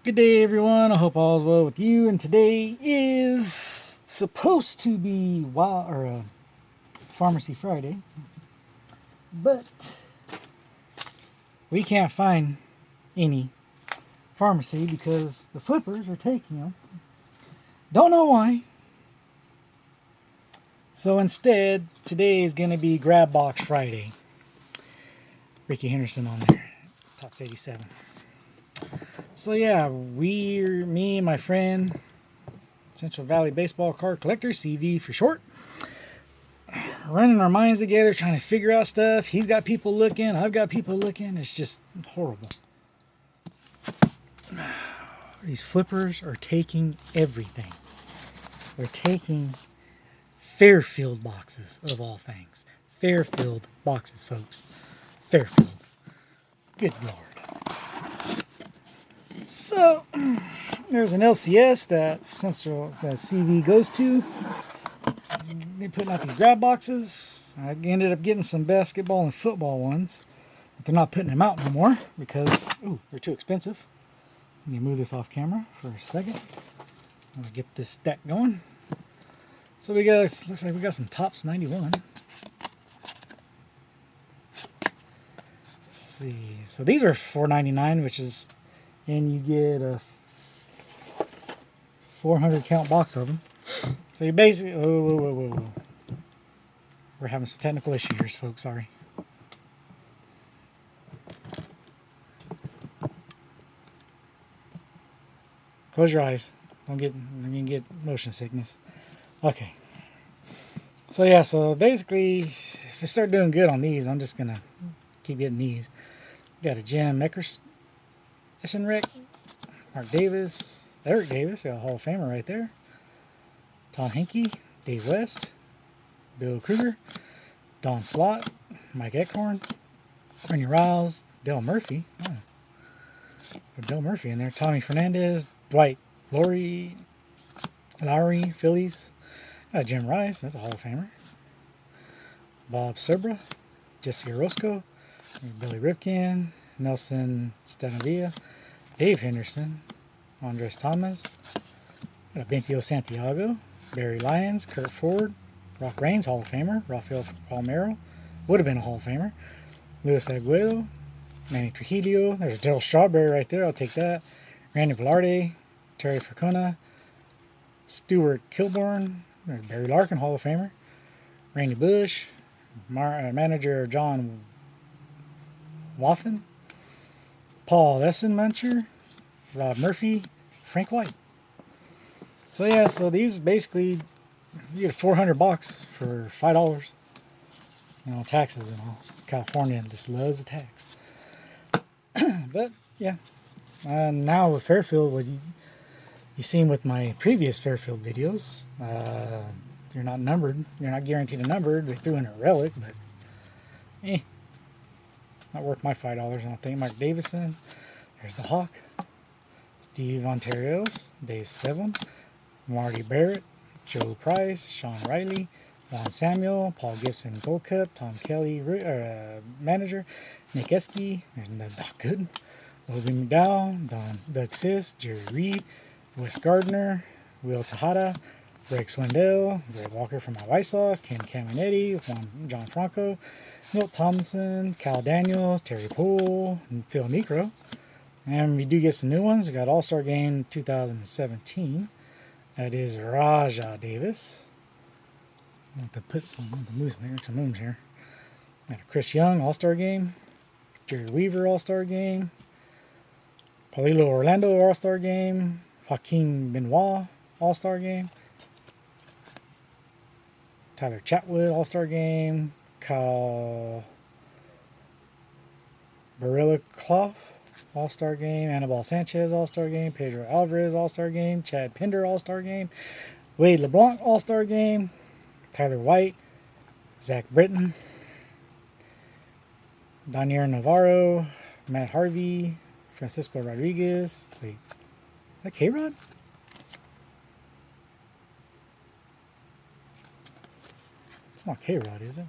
Good day, everyone. I hope all is well with you. And today is supposed to be Pharmacy Friday, but we can't find any pharmacy because the flippers are taking them. Don't know why. So instead, today is going to be Grab Box Friday. Ricky Henderson on there, Tops 87. So yeah, me and my friend, Central Valley Baseball Card Collector, CV for short, running our minds together, trying to figure out stuff. He's got people looking, I've got people looking. It's just horrible. These flippers are taking everything. They're taking Fairfield boxes, of all things. Fairfield boxes, folks. Fairfield. Good Lord. So, there's an LCS that CV goes to. They're putting out these grab boxes. I ended up getting some basketball and football ones. But they're not putting them out no more because they're too expensive. Let me move this off camera for a second. I'm gonna get this stack going. So looks like we got some Tops 91. Let's see. So these are $4.99, which is, and you get a 400 count box of them. So you basically, whoa. We're having some technical issues here, folks. Sorry. Close your eyes. You're gonna get motion sickness. Okay. So yeah, so basically, if I start doing good on these, I'm just gonna keep getting these. Got a Jim Eckers, Rick, Mark Davis, Eric Davis, got a Hall of Famer right there. Tom Henke, Dave West, Bill Kruger, Don Slott, Mike Eckhorn, Ernie Riles, Del Murphy. Put Del Murphy in there. Tommy Fernandez, Dwight Lowry, Phillies. Jim Rice, that's a Hall of Famer. Bob Sebra, Jesse Orozco, Billy Ripken, Nelson Stanavilla, Dave Henderson, Andres Thomas, Bentio Santiago, Barry Lyons, Kurt Ford, Rock Raines, Hall of Famer, Rafael Palmeiro, would have been a Hall of Famer, Luis Aguero, Manny Trujillo, there's Darryl Strawberry right there, I'll take that, Randy Velarde, Terry Fracona, Stuart Kilborn, there's Barry Larkin, Hall of Famer, Randy Bush, manager John Waffen, Paul Essenmuncher, Rob Murphy, Frank White. So yeah, so these basically, you get a 400 box for $5. You know, taxes and all. California just loves the tax. But yeah, now with Fairfield, what you seen with my previous Fairfield videos, they're not numbered. You're not guaranteed a number. They threw in a relic, but not worth my $5. I don't think. Mark Davison. There's the Hawk. Steve Ontario's. Dave Seven. Marty Barrett. Joe Price. Sean Riley. Juan Samuel. Paul Gibson Gold Cup. Tom Kelly manager. Nick Esky. And Doc Gooden. Logan McDowell. Doug Sis. Jerry Reed. Wes Gardner. Will Tejada. Greg Swindell, Greg Walker from my White Sox, Ken Caminetti, John Franco, Milt Thompson, Cal Daniels, Terry Poole, and Phil Necro. And we do get some new ones. We got All-Star Game 2017. That is Raja Davis. I want to put some moves here. Got a Chris Young All-Star Game, Jerry Weaver All-Star Game, Paulino Orlando All-Star Game, Joaquin Benoit All-Star Game, Tyler Chatwood All-Star Game, Kyle Barilla Clough All-Star Game, Anibal Sanchez All-Star Game, Pedro Alvarez All-Star Game, Chad Pinder All-Star Game, Wade LeBlanc All-Star Game, Tyler White, Zach Britton, Daniel Navarro, Matt Harvey, Francisco Rodriguez. Wait, is that K-Rod? It's not K-Rod, is it?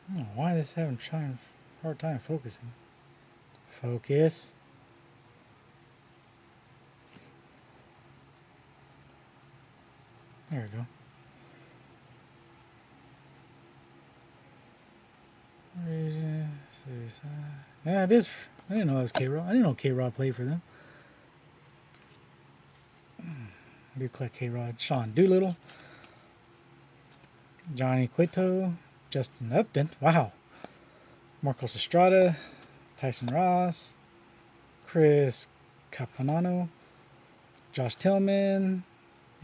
I don't know why this having trying. hard time focusing. Focus. There we go. Yeah, it is. I didn't know that was K-Rod. I didn't know K-Rod played for them. I do collect K-Rod. Sean Doolittle. Johnny Cueto. Justin Upton. Wow. Marcos Estrada. Tyson Ross. Chris Caponano. Josh Tillman.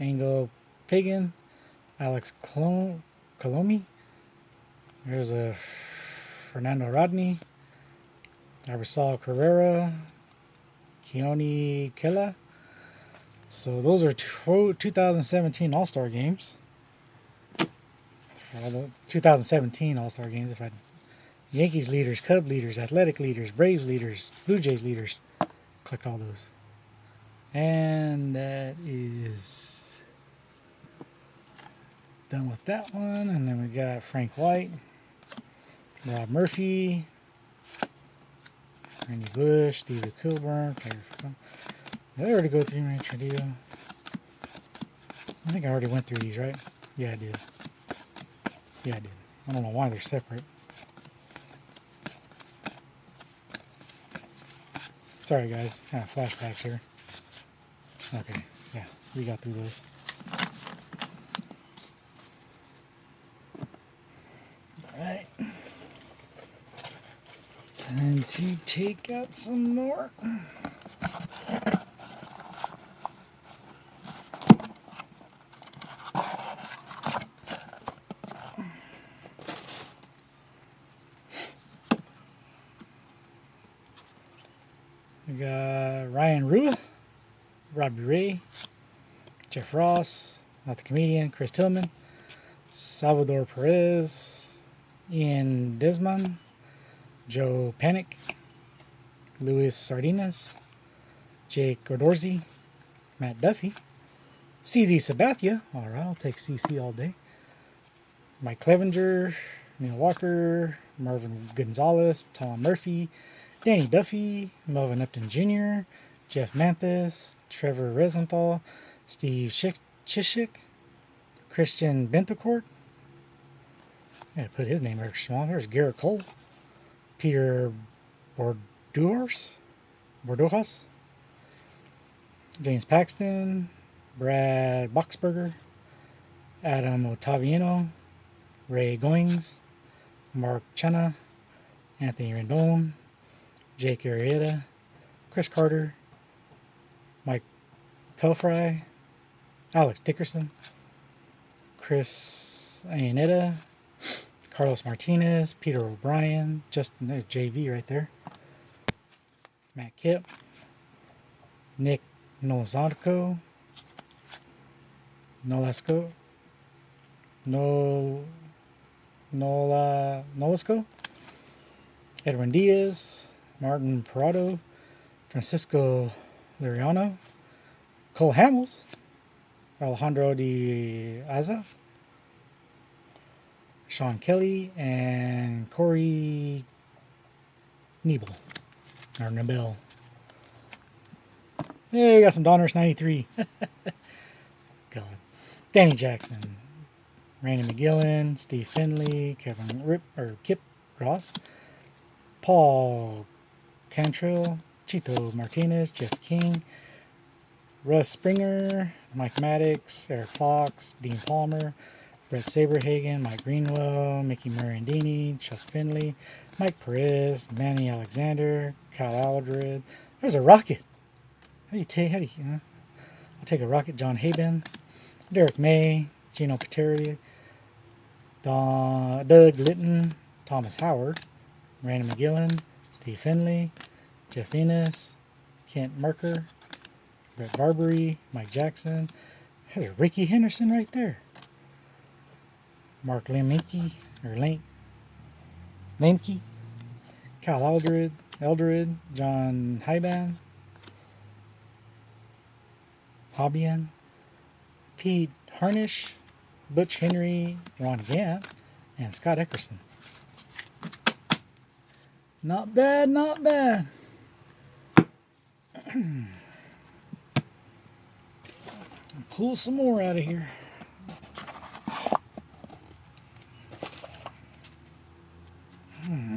Angel Pagan. Alex Colomi. There's a Fernando Rodney. Arisal Carrera. Keone Kela. So those are 2017 All-Star games. All the 2017 All-Star games. If I Yankees leaders, Cub leaders, Athletic leaders, Braves leaders, Blue Jays leaders. Click all those. And that is done with that one. And then we got Frank White, Rob Murphy, Randy Bush, Steve Kilburn. Did I already go through my Tradio? I think I already went through these, right? Yeah, I did. Yeah, I did. I don't know why they're separate. Sorry, guys. Kind of flashbacks here. Okay, yeah, we got through those. Alright. Time to take out some more. We got Ryan Rua, Robbie Ray, Jeff Ross, not the comedian, Chris Tillman, Salvador Perez, Ian Desmond, Joe Panic, Luis Sardinas, Jake Gordorzy, Matt Duffy, CZ Sabathia, alright, I'll take CC all day, Mike Clevenger, Neil Walker, Marvin Gonzalez, Tom Murphy, Danny Duffy, Melvin Upton Jr., Jeff Manthis, Trevor Rosenthal, Steve Chishik, Christian Bentecourt. I gotta put his name extra small. There's Garrett Cole, Peter Borduas, James Paxton, Brad Boxberger, Adam Ottaviano, Ray Goings, Mark Chena, Anthony Rendon, Jake Arrieta, Chris Carter, Mike Pelfrey, Alex Dickerson, Chris Ayanetta, Carlos Martinez, Peter O'Brien, Justin JV right there, Matt Kipp, Nick Nolasco, Edwin Diaz, Martin Parado, Francisco Liriano, Cole Hamels, Alejandro de Aza, Sean Kelly, and Corey Nebel. Hey, we got some Donruss 93. God. Danny Jackson, Randy McGillen, Steve Finley, Kip Ross, Paul Cantrell, Chito Martinez, Jeff King, Russ Springer, Mike Maddox, Eric Fox, Dean Palmer, Brett Saberhagen, Mike Greenwell, Mickey Morandini, Chuck Finley, Mike Perez, Manny Alexander, Kyle Aldred. There's a Rocket. I'll take a Rocket. John Haben, Derek May, Gino Pateri, Doug Litton, Thomas Howard, Randy McGillen, Steve Finley, Jeff Ennis, Kent Merker, Brett Barbary, Mike Jackson. There's Ricky Henderson right there. Mark Lemke, Kyle Eldred, John Hobbian, Pete Harnish, Butch Henry, Ron Gant, and Scott Eckerson. Not bad, not bad. Pull some more out of here.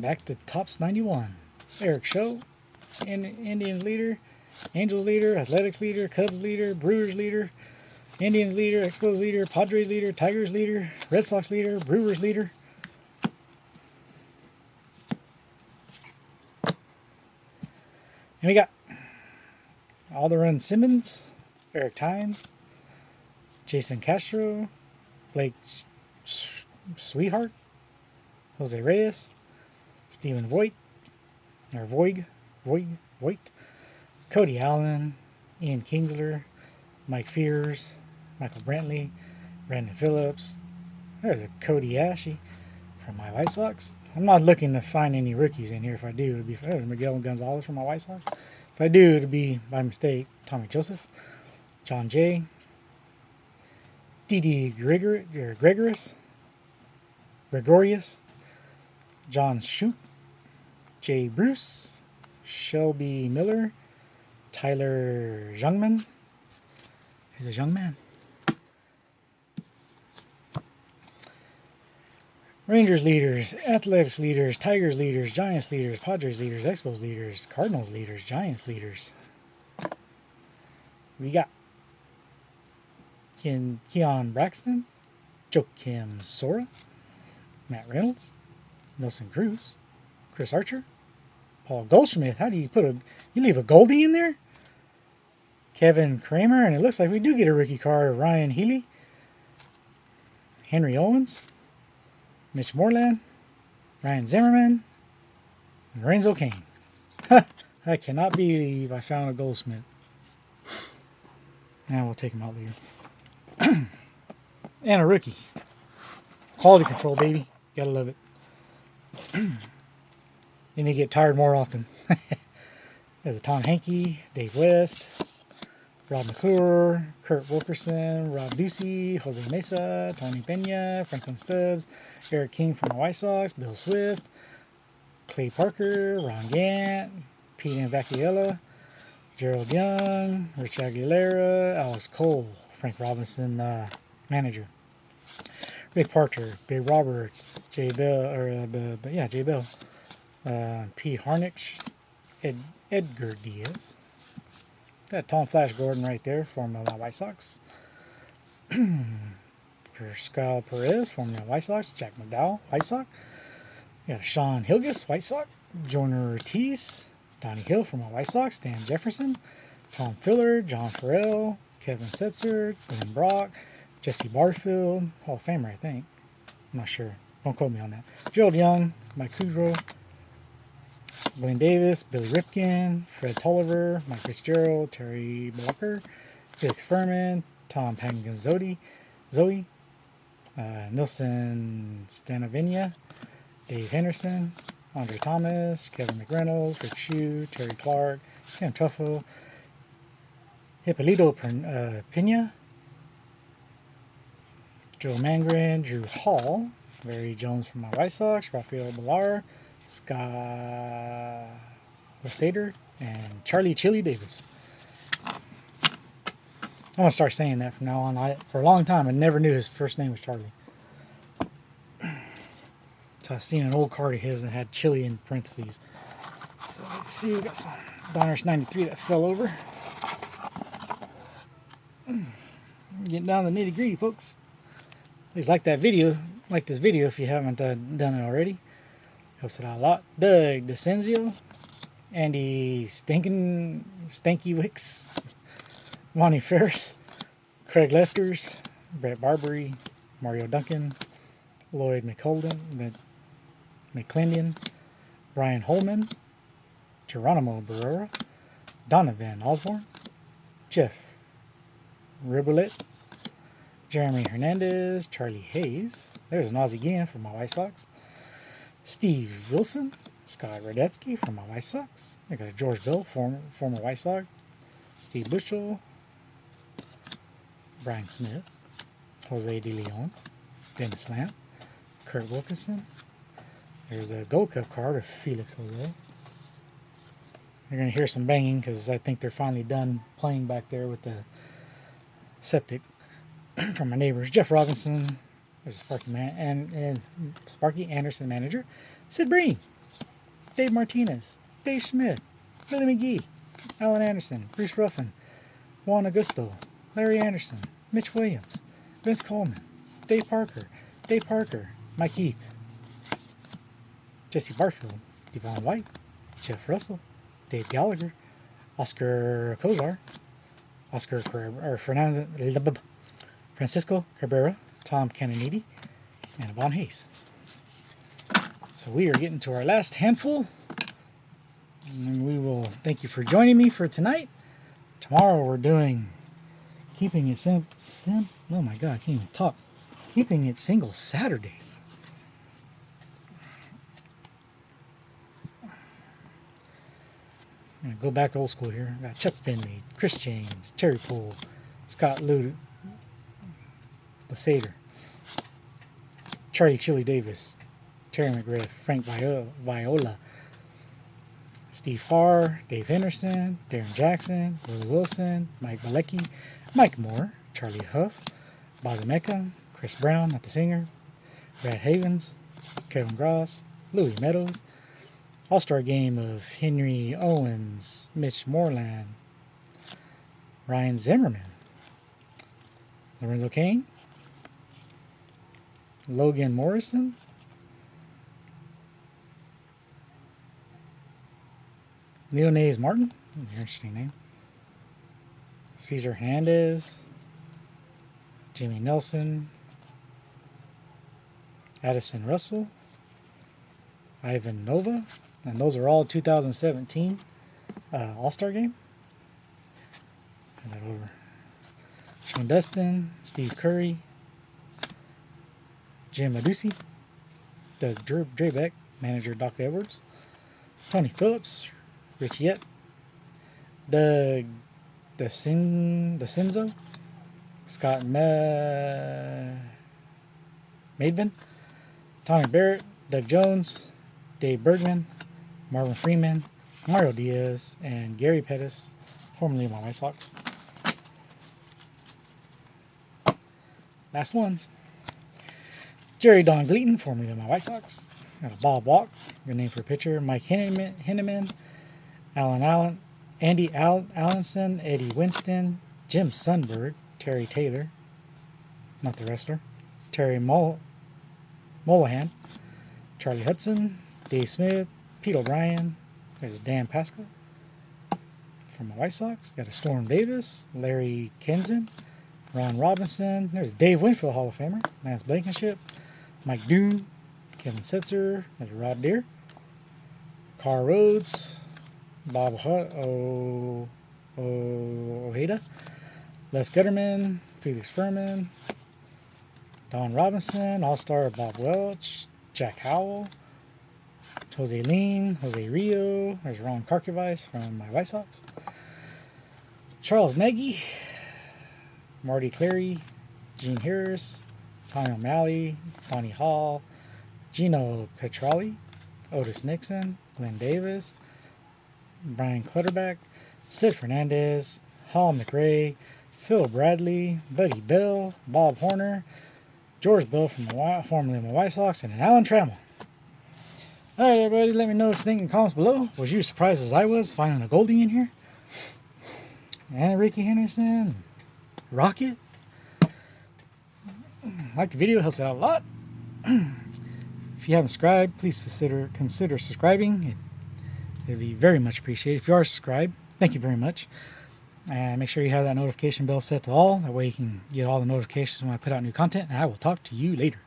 Back to Tops 91. Eric Show, Indians leader, Angels leader, Athletics leader, Cubs leader, Brewers leader, Indians leader, Expos leader, Padres leader, Tigers leader, Red Sox leader, Brewers leader. And we got Alderaan Simmons, Eric Times, Jason Castro, Blake Sweetheart, Jose Reyes, Stephen Voigt, Cody Allen, Ian Kingsler, Mike Fears, Michael Brantley, Brandon Phillips. There's a Cody Ashe from my White Sox. I'm not looking to find any rookies in here. If I do, it would be Miguel Gonzalez from my White Sox. If I do, it would be by mistake Tommy Joseph, John Jay, Didi Gregorius, John Shoup, Jay Bruce, Shelby Miller, Tyler Jungmann. He's a young man. Rangers leaders, Athletics leaders, Tigers leaders, Giants leaders, Padres leaders, Expos leaders, Cardinals leaders, Giants leaders. We got Keon Braxton, Joakim Sora, Matt Reynolds, Nelson Cruz, Chris Archer, Paul Goldschmidt. How do you you leave a Goldie in there? Kevin Kramer, and it looks like we do get a rookie card. Ryan Healy, Henry Owens, Mitch Moreland, Ryan Zimmerman, and Lorenzo Cain. I cannot believe I found a Goldsmith. Now we'll take him out later. And a rookie. Quality control, baby. Gotta love it. Then you get tired more often. There's a Tom Hankey, Dave West, Rob McClure, Kurt Wilkerson, Rob Ducey, Jose Mesa, Tony Pena, Franklin Stubbs, Eric King from the White Sox, Bill Swift, Clay Parker, Ron Gant, Pete Vacchiella, Gerald Young, Rich Aguilera, Alex Cole, Frank Robinson, manager, Rick Parker, Big Roberts, Jay Bell, Jay Bell, P. Harnick, Edgar Diaz. Got Tom Flash Gordon right there, former White Sox. Pascal Perez, former White Sox. Jack McDowell, White Sox. Got Sean Hilgis, White Sox. Joyner Ortiz, Donnie Hill from the White Sox. Stan Jefferson, Tom Filler, John Farrell, Kevin Setzer, Glenn Brock, Jesse Barfield, Hall of Famer, I think. I'm not sure. Don't quote me on that. Gerald Young, Mike Kudrow, Blaine Davis, Billy Ripken, Fred Tolliver, Mike Fitzgerald, Terry Blocker, Felix Furman, Tom Pangazotti, Zoe, Nilson Stanavinia, Dave Henderson, Andre Thomas, Kevin McReynolds, Rick Shue, Terry Clark, Sam Tuffle, Hippolito Pena, Joe Mangren, Drew Hall, Larry Jones from my White Sox, Rafael Villar, Scott Lasater, and Charlie Chili Davis. I'm going to start saying that from now on. For a long time, I never knew his first name was Charlie. So I seen an old card of his and had Chili in parentheses. So let's see, we got some Donruss 93 that fell over. Getting down to the nitty gritty, folks. Please like that video. Like this video if you haven't done it already. Helps it out a lot. Doug DeCenzio, Andy Stanky Wicks, Monty Ferris, Craig Lefters, Brett Barbary, Mario Duncan, Lloyd McClendon, Brian Holman, Geronimo Barrera, Donovan Osborne, Jeff Ribolet, Jeremy Hernandez, Charlie Hayes. There's an Aussie again from my White Sox. Steve Wilson, Scott Radetzky from my White Sox. I got a George Bell, former White Sox. Steve Bushel, Brian Smith, Jose De Leon, Dennis Lamp, Kurt Wilkinson, There's a Gold Cup card of Felix Jose. You're going to hear some banging because I think they're finally done playing back there with the septic from my neighbors. Jeff Robinson, there's Sparky and Sparky Anderson manager. Sid Breen, Dave Martinez, Dave Schmidt, Billy McGee, Alan Anderson, Bruce Ruffin, Juan Augusto, Larry Anderson, Mitch Williams, Vince Coleman, Dave Parker, Mike Heath, Jesse Barfield, Devon White, Jeff Russell, Dave Gallagher, Oscar Kozar, Francisco Cabrera, Tom Cananiti, and Yvonne Hayes. So we are getting to our last handful. And we will thank you for joining me for tonight. Tomorrow we're doing Keeping It oh my god, I can't even talk. Keeping It Single Saturday. I'm going to go back old school here. I got Chuck Finley, Chris James, Terry Poole, Scott Lasater, Charlie Chili Davis, Terry McGriff, Frank Viola, Steve Farr, Dave Henderson, Darren Jackson, Will Wilson, Mike Malecki, Mike Moore, Charlie Huff, Bobby Mecca, Chris Brown, not the singer, Brad Havens, Kevin Gross, Louis Meadows, All-Star Game of Henry Owens, Mitch Moreland, Ryan Zimmerman, Lorenzo Kane, Logan Morrison, Leonaise Martin, interesting name, Cesar Hernandez, Jimmy Nelson, Addison Russell, Ivan Nova, and those are all 2017 All-Star Game. Turn that over. Sean Dustin, Steve Curry, Jim Aducey, Doug Drabeck, manager Doc Edwards, Tony Phillips, Rich Yett, Doug DeCinzo, Scott Maidvin, Tommy Barrett, Doug Jones, Dave Bergman, Marvin Freeman, Mario Diaz, and Gary Pettis, formerly of my White Sox. Last ones. Jerry Don Gleaton, formerly of my White Sox. Got a Bob Walk, good name for a pitcher. Mike Henneman, Andy Allenson, Eddie Winston, Jim Sundberg, Terry Taylor, not the wrestler, Terry Molahan, Charlie Hudson, Dave Smith, Pete O'Brien, there's Dan Pasco from the White Sox, got a Storm Davis, Larry Kenzen, Ron Robinson, there's Dave Winfield, Hall of Famer, Lance Blankenship, Mike Doon, Kevin Setzer, there's Rod Deere, Carl Rhodes, Bob Ojeda, Les Gutterman, Felix Furman, Don Robinson, All-Star Bob Welch, Jack Howell, Jose Lean, Jose Rio, there's Ron Karkovice from my White Sox, Charles Nagy, Marty Clary, Gene Harris, Tommy O'Malley, Donnie Hall, Gino Petrali, Otis Nixon, Glenn Davis, Brian Clutterback, Sid Fernandez, Hall McRae, Phil Bradley, Buddy Bell, Bob Horner, George Bell from formerly of my White Sox, and Alan Trammell. Alright, everybody, let me know what you think in the comments below. Was you as surprised as I was finding a Goldie in here? And Ricky Henderson, Rocket. Like the video, helps out a lot. If you haven't subscribed, please consider subscribing. It'd be very much appreciated. If you are subscribed, thank you very much. And make sure you have that notification bell set to all. That way you can get all the notifications when I put out new content. And I will talk to you later.